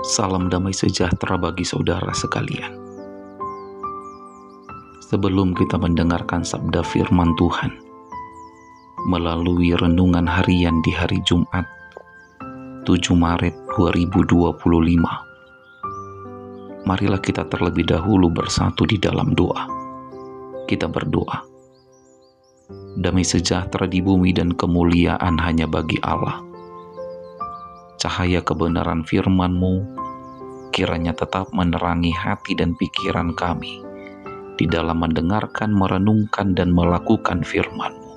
Salam damai sejahtera bagi saudara sekalian. Sebelum kita mendengarkan sabda firman Tuhan melalui renungan harian di hari Jumat 7 Maret 2025, marilah kita terlebih dahulu bersatu di dalam doa. Kita berdoa. Damai sejahtera di bumi dan kemuliaan hanya bagi Allah. Cahaya kebenaran firman-Mu kiranya tetap menerangi hati dan pikiran kami di dalam mendengarkan, merenungkan, dan melakukan firman-Mu.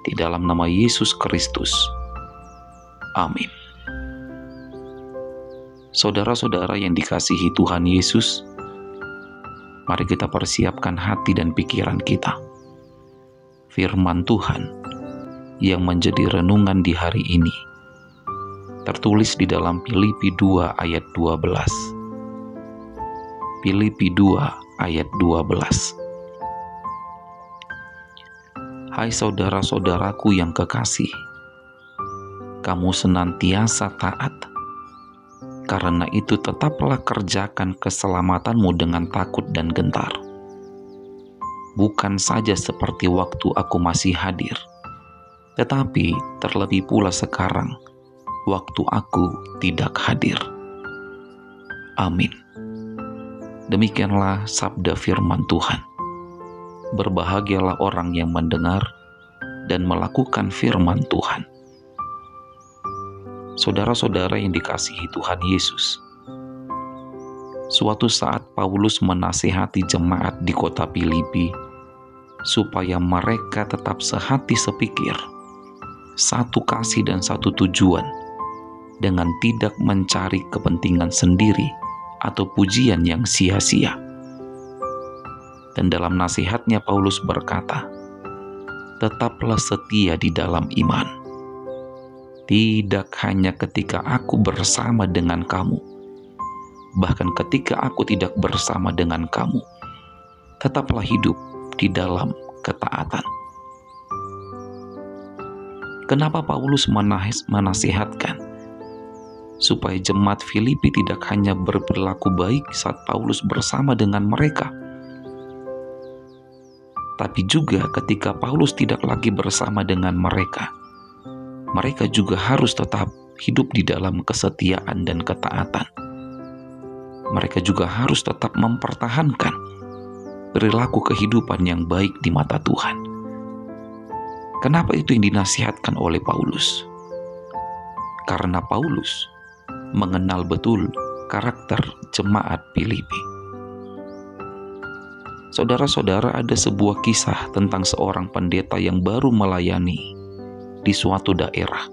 Di dalam nama Yesus Kristus. Amin. Saudara-saudara yang dikasihi Tuhan Yesus, mari kita persiapkan hati dan pikiran kita. Firman Tuhan yang menjadi renungan di hari ini tertulis di dalam Filipi 2 ayat 12. Filipi 2 ayat 12. Hai saudara-saudaraku yang kekasih, kamu senantiasa taat. Karena itu tetaplah kerjakan keselamatanmu dengan takut dan gentar. Bukan saja seperti waktu aku masih hadir, tetapi terlebih pula sekarang, waktu aku tidak hadir. Amin. Demikianlah sabda firman Tuhan. Berbahagialah orang yang mendengar dan melakukan firman Tuhan. Saudara-saudara yang dikasihi Tuhan Yesus, suatu saat Paulus menasihati jemaat di kota Filipi supaya mereka tetap sehati sepikir, satu kasih dan satu tujuan, dengan tidak mencari kepentingan sendiri atau pujian yang sia-sia. Dan dalam nasihatnya Paulus berkata, tetaplah setia di dalam iman. Tidak hanya ketika aku bersama dengan kamu, bahkan ketika aku tidak bersama dengan kamu, tetaplah hidup di dalam ketaatan. Kenapa Paulus menasihatkan supaya jemaat Filipi tidak hanya berperilaku baik saat Paulus bersama dengan mereka, tapi juga ketika Paulus tidak lagi bersama dengan mereka, mereka juga harus tetap hidup di dalam kesetiaan dan ketaatan. Mereka juga harus tetap mempertahankan perilaku kehidupan yang baik di mata Tuhan. Kenapa itu yang dinasihatkan oleh Paulus? Karena Paulus mengenal betul karakter jemaat Filipi. Saudara-saudara, ada sebuah kisah tentang seorang pendeta yang baru melayani di suatu daerah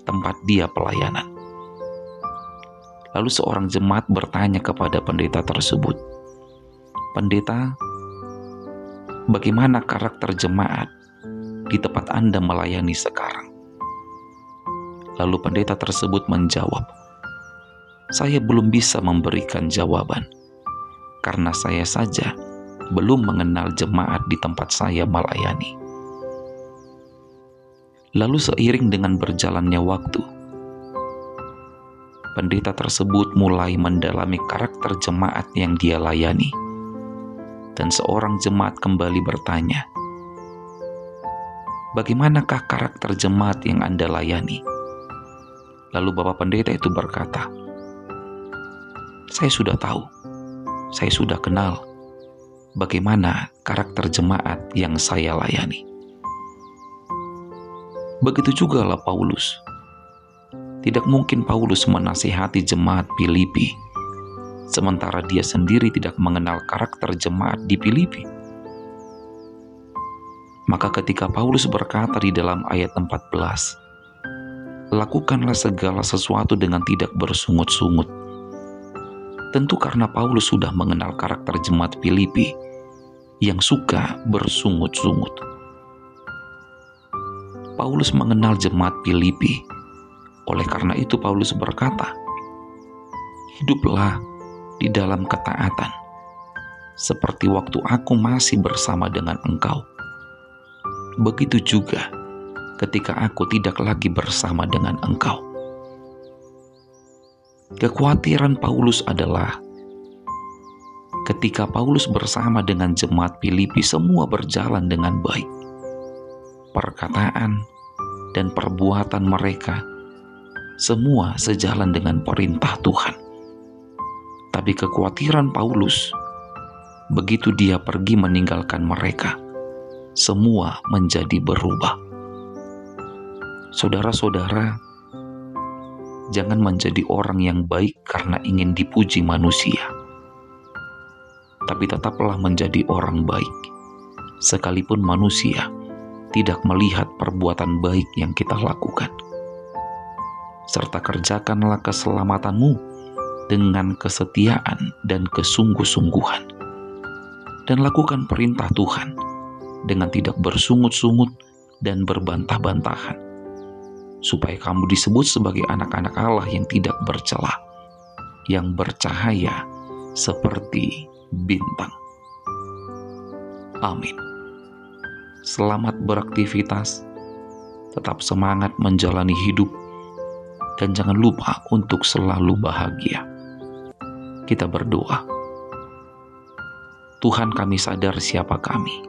tempat dia pelayanan. Lalu seorang jemaat bertanya kepada pendeta tersebut, "Pendeta, bagaimana karakter jemaat di tempat Anda melayani sekarang?" Lalu pendeta tersebut menjawab, "Saya belum bisa memberikan jawaban, karena saya saja belum mengenal jemaat di tempat saya melayani." Lalu seiring dengan berjalannya waktu, pendeta tersebut mulai mendalami karakter jemaat yang dia layani. Dan seorang jemaat kembali bertanya, "Bagaimanakah karakter jemaat yang Anda layani?" Lalu Bapak Pendeta itu berkata, "Saya sudah tahu, saya sudah kenal bagaimana karakter jemaat yang saya layani." Begitu juga lah Paulus. Tidak mungkin Paulus menasihati jemaat Filipi, sementara dia sendiri tidak mengenal karakter jemaat di Filipi. Maka ketika Paulus berkata di dalam ayat 14, "Lakukanlah segala sesuatu dengan tidak bersungut-sungut." Tentu karena Paulus sudah mengenal karakter jemaat Filipi yang suka bersungut-sungut. Paulus mengenal jemaat Filipi. Oleh karena itu Paulus berkata, "Hiduplah di dalam ketaatan, seperti waktu aku masih bersama dengan engkau. Begitu juga ketika aku tidak lagi bersama dengan engkau." Kekhawatiran Paulus adalah ketika Paulus bersama dengan jemaat Filipi, semua berjalan dengan baik. Perkataan dan perbuatan mereka semua sejalan dengan perintah Tuhan. Tapi kekhawatiran Paulus, begitu dia pergi meninggalkan mereka, semua menjadi berubah. Saudara-saudara, jangan menjadi orang yang baik karena ingin dipuji manusia, tapi tetaplah menjadi orang baik, sekalipun manusia tidak melihat perbuatan baik yang kita lakukan. Serta kerjakanlah keselamatanmu dengan kesetiaan dan kesungguh-sungguhan, dan lakukan perintah Tuhan dengan tidak bersungut-sungut dan berbantah-bantahan, supaya kamu disebut sebagai anak-anak Allah yang tidak bercela, yang bercahaya seperti bintang. Amin. Selamat beraktivitas, tetap semangat menjalani hidup, dan jangan lupa untuk selalu bahagia. Kita berdoa. Tuhan, kami sadar siapa kami.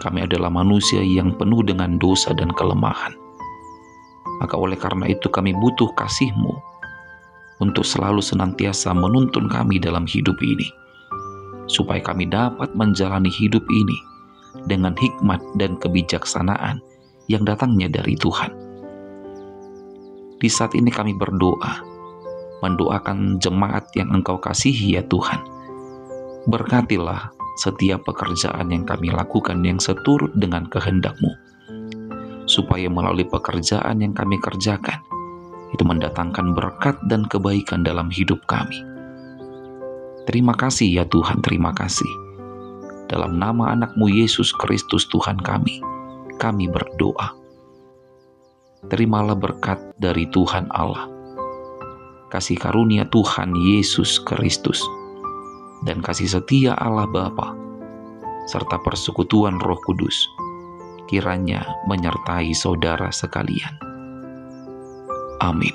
Kami adalah manusia yang penuh dengan dosa dan kelemahan. Maka oleh karena itu kami butuh kasih-Mu untuk selalu senantiasa menuntun kami dalam hidup ini, supaya kami dapat menjalani hidup ini dengan hikmat dan kebijaksanaan yang datangnya dari Tuhan. Di saat ini kami berdoa, mendoakan jemaat yang Engkau kasihi ya Tuhan. Berkatilah setiap pekerjaan yang kami lakukan yang seturut dengan kehendak-Mu, supaya melalui pekerjaan yang kami kerjakan, itu mendatangkan berkat dan kebaikan dalam hidup kami. Terima kasih ya Tuhan, terima kasih. Dalam nama anak-Mu Yesus Kristus Tuhan kami berdoa. Terimalah berkat dari Tuhan Allah, kasih karunia Tuhan Yesus Kristus, dan kasih setia Allah Bapa, serta persekutuan Roh Kudus, kiranya menyertai saudara sekalian. Amin.